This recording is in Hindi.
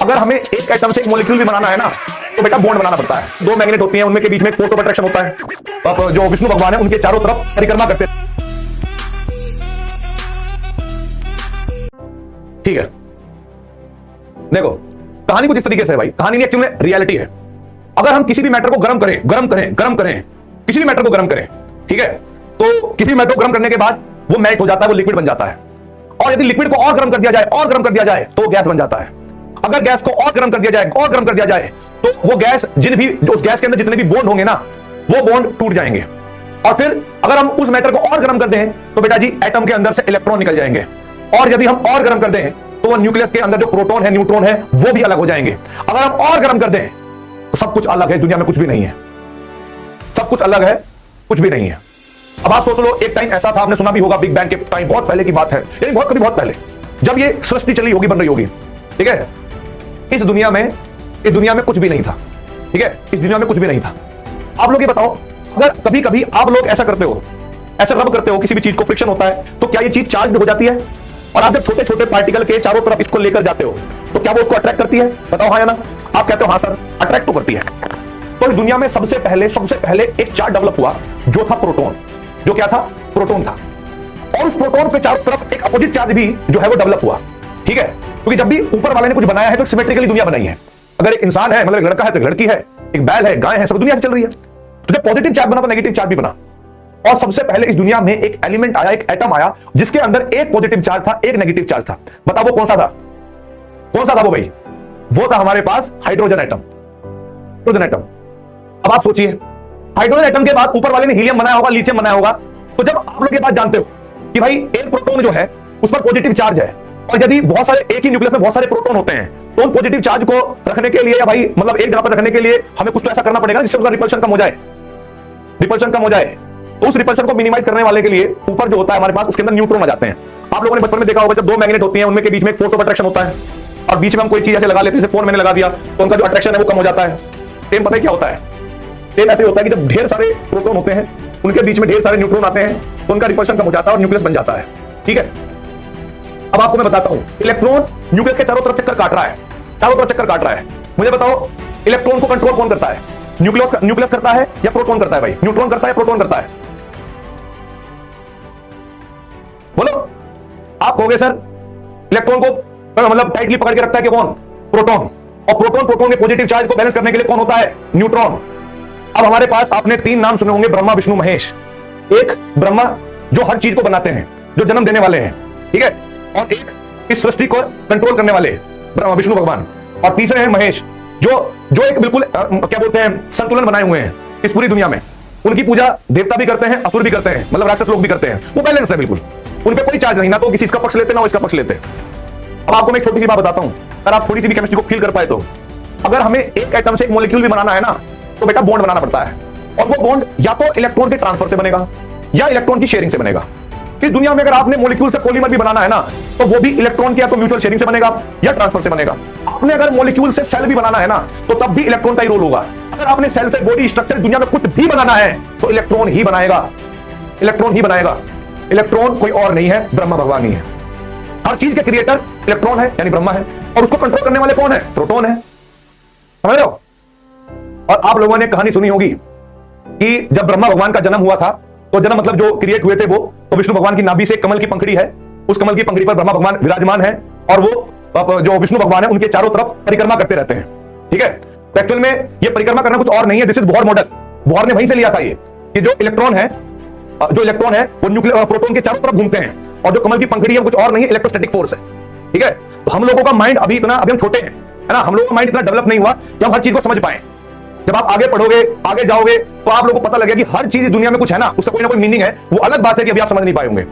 अगर हमें एक एटम से एक मॉलिक्यूल भी बनाना है ना, तो बेटा बॉन्ड बनाना पड़ता है। दो मैग्नेट होती हैं, उनमें के बीच में फोर्स ऑफ अट्रैक्शन होता है। अब जो विष्णु भगवान है उनके चारों तरफ परिक्रमा करते हैं। ठीक है, देखो कहानी कुछ इस तरीके से है भाई। कहानी नहीं, एक्चुअली में रियलिटी है। अगर हम किसी भी मैटर को गर्म करें, किसी भी मैटर को गर्म करें, ठीक है, तो किसी भी मैटर को गर्म करने के बाद वो मेल्ट हो जाता है, वो लिक्विड बन जाता है। और यदि लिक्विड को और गर्म कर दिया जाए तो गैस बन जाता है। अगर गैस को और गर्म कर दिया जाए तो वो गैस, जो उस गैस के अंदर जितने भी बॉन्ड होंगे ना, वो बॉन्ड टूट जाएंगे। और फिर अगर हम उस मैटर को और गर्म कर दें तो बेटा जी एटम के अंदर से इलेक्ट्रॉन निकल जाएंगे। और यदि हम और गर्म कर दें तो वो न्यूक्लियस के अंदर जो प्रोटॉन है, न्यूट्रॉन है, वो भी अलग हो जाएंगे। अगर हम और गर्म कर दें तो सब कुछ अलग है, दुनिया में कुछ भी नहीं है। सब कुछ अलग है, कुछ भी नहीं है। अब आप सोच लो, एक टाइम ऐसा था, आपने सुना भी होगा, बिग बैंग के टाइम, बहुत पहले की बात है, यानी बहुत पहले, जब ये सृष्टि चली होगी, बन रही होगी, ठीक है। इस दुनिया में कुछ भी नहीं था, ठीक है, इस दुनिया में कुछ भी नहीं था। आप लोग ये बताओ, अगर कभी कभी आप लोग ऐसा करते हो, ऐसा रब करते हो, किसी भी चीज को फ्रिक्शन होता है, तो क्या ये चीज चार्ज हो जाती है? और आप जब छोटे छोटे पार्टिकल के चारों तरफ इसको लेकर जाते हो तो क्या वो उसको अट्रैक्ट करती है? बताओ हाँ या ना। आप कहते हो हाँ सर, अट्रैक्ट तो करती है। तो इस दुनिया में सबसे पहले एक चार्ज डेवलप हुआ, जो था प्रोटॉन। जो क्या था? प्रोटॉन था। और उस प्रोटॉन के चारों तरफ एक अपोजिट चार्ज भी जो है वो डेवलप हुआ, ठीक है। क्योंकि जब भी ऊपर वाले ने कुछ बनाया है तो सिमेट्रिकली दुनिया बनाई है। अगर एक इंसान है, मतलब एक लड़का है तो एक लड़की है, एक बैल है, गाय है, सब दुनिया से चल रही है। तो जब पॉजिटिव चार्ज बना तो नेगेटिव चार्ज भी बना। और सबसे पहले इस दुनिया में एक एलिमेंट आया, एक एटम आया, जिसके अंदर एक पॉजिटिव चार्ज था, एक नेगेटिव चार्ज था। बताओ वो कौन सा था? कौन सा था वो भाई? वो था हमारे पास हाइड्रोजन एटम। Hydrogen atom. अब आप सोचिए, हाइड्रोजन एटम के बाद ऊपर वाले ने हीलियम बनाया होगा, लिथियम बनाया होगा। तो जब आप लोग ये बात जानते हो कि भाई एक प्रोटॉन जो है उस पर पॉजिटिव चार्ज है, और यदि बहुत सारे, एक ही न्यूक्लियस में बहुत सारे प्रोटॉन होते हैं, तो उन पॉजिटिव चार्ज को रखने के लिए, या भाई मतलब एक जगह पर रखने के लिए हमें कुछ तो ऐसा करना पड़ेगा जिससे उसका रिपल्शन कम हो जाए। रिपल्शन कम हो जाए, तो उस रिपल्शन को मिनिमाइज करने वाले के लिए ऊपर जो होता है हमारे पास, उसके अंदर न्यूट्रॉन आ जाते हैं। आप लोगों ने बचपन में देखा होगा, जब दो मैग्नेट होती हैं, उनमें के बीच में एक फोर्स ऑफ अट्रैक्शन होता है, और बीच में हम कोई चीज ऐसे लगा लेते हैं, जैसे फोन मैंने लगा दिया, तो उनका जो अट्रैक्शन है वो कम हो जाता है। सेम पता है क्या होता है? सेम ऐसे होता है कि जब ढेर सारे प्रोटॉन होते हैं, उनके बीच में ढेर सारे न्यूट्रॉन आते हैं, तो उनका रिपल्शन कम हो जाता है और न्यूक्लियस बन जाता है, ठीक है। अब आपको मैं बताता हूं, इलेक्ट्रॉन न्यूक्लियस के चारों तरफ चक्कर काट रहा है, चारों तरफ चक्कर काट रहा है। मुझे बताओ, इलेक्ट्रॉन को कंट्रोल कौन करता है? न्यूक्लियस करता है या प्रोटॉन करता है? भाई न्यूट्रॉन करता है, प्रोटॉन करता है? बोलो। आप कहोगे सर इलेक्ट्रॉन को मतलब टाइटली पकड़ के रखता है कि कौन? प्रोटॉन। और प्रोटॉन के पॉजिटिव चार्ज को बैलेंस करने के लिए कौन होता है? न्यूट्रॉन। अब हमारे पास आपने तीन नाम सुने होंगे, ब्रह्मा, विष्णु, महेश। एक ब्रह्मा जो हर चीज को बनाते हैं, जो जन्म देने वाले हैं, ठीक है। और एक इस सृष्टि को कंट्रोल करने वाले ब्रह्मा, विष्णु भगवान। और तीसरे हैं महेश, जो एक बिल्कुल क्या बोलते हैं, संतुलन बनाए हुए हैं इस पूरी दुनिया में। उनकी पूजा देवता भी करते हैं, असुर भी करते हैं, मतलब राक्षस लोग भी करते हैं। वो बैलेंस है बिल्कुल, उन पे कोई चार्ज नहीं, ना तो किसी इसका पक्ष लेते ना वो इसका पक्ष लेते। अब आपको मैं एक छोटी सी बात बताता हूं, अगर आप थोड़ी सी भी केमिस्ट्री को फील कर पाए तो, अगर हमें एक एटम से एक मॉलिक्यूल भी बनाना है ना, तो बेटा बॉन्ड बनाना पड़ता है। और वो बॉन्ड या तो इलेक्ट्रॉन के ट्रांसफर से बनेगा या इलेक्ट्रॉन की शेयरिंग से बनेगा। इस दुनिया में अगर आपने मॉलिक्यूल से पॉलीमर भी बनाना है ना, तो वो भी इलेक्ट्रॉन की या तो म्यूचुअल शेयरिंग से बनेगा या ट्रांसफर से बनेगा। आपने अगर मॉलिक्यूल से सेल भी बनाना है ना, तो तब भी इलेक्ट्रॉन का ही रोल होगा। अगर आपने सेल से बॉडी स्ट्रक्चर दुनिया में कुछ भी बनाना है तो इलेक्ट्रॉन ही बनाएगा, इलेक्ट्रॉन ही बनाएगा। इलेक्ट्रॉन कोई और नहीं है, ब्रह्मा भगवान ही है। हर चीज के क्रिएटर इलेक्ट्रॉन है, यानी ब्रह्मा है, और उसको कंट्रोल करने वाले कौन है? प्रोटॉन है। समझ रहे हो? और आप लोगों ने कहानी सुनी होगी कि जब ब्रह्मा भगवान का जन्म हुआ था, तो जन्म मतलब जो क्रिएट हुए थे वो, तो विष्णु भगवान की नाभि से कमल की पंखड़ी है, उस कमल की पंखड़ी पर ब्रह्मा भगवान विराजमान है, और वो जो विष्णु भगवान है उनके चारों तरफ परिक्रमा करते रहते हैं, ठीक है। तो एक्चुअल में ये परिक्रमा करना कुछ और नहीं है, this is Bohr model. Bohr ने वहीं से लिया था ये, कि जो इलेक्ट्रॉन है वो न्यूक्लियर प्रोटॉन के चारों तरफ घूमते हैं, और जो कमल की पंखड़ी है वो कुछ और नहीं है, इलेक्ट्रोस्टैटिक फोर्स है, ठीक है। तो हम लोगों का माइंड अभी हम छोटे हैं, है ना, हम लोगों का माइंड इतना डेवलप नहीं हुआ कि हम हर चीज को समझ पाए। जब आप आगे पढ़ोगे, आगे जाओगे, तो आप लोगों को पता लगेगा कि हर चीज दुनिया में कुछ है ना, उसका कोई ना कोई मीनिंग है। वो अलग बात है कि अभी आप समझ नहीं पाए होंगे।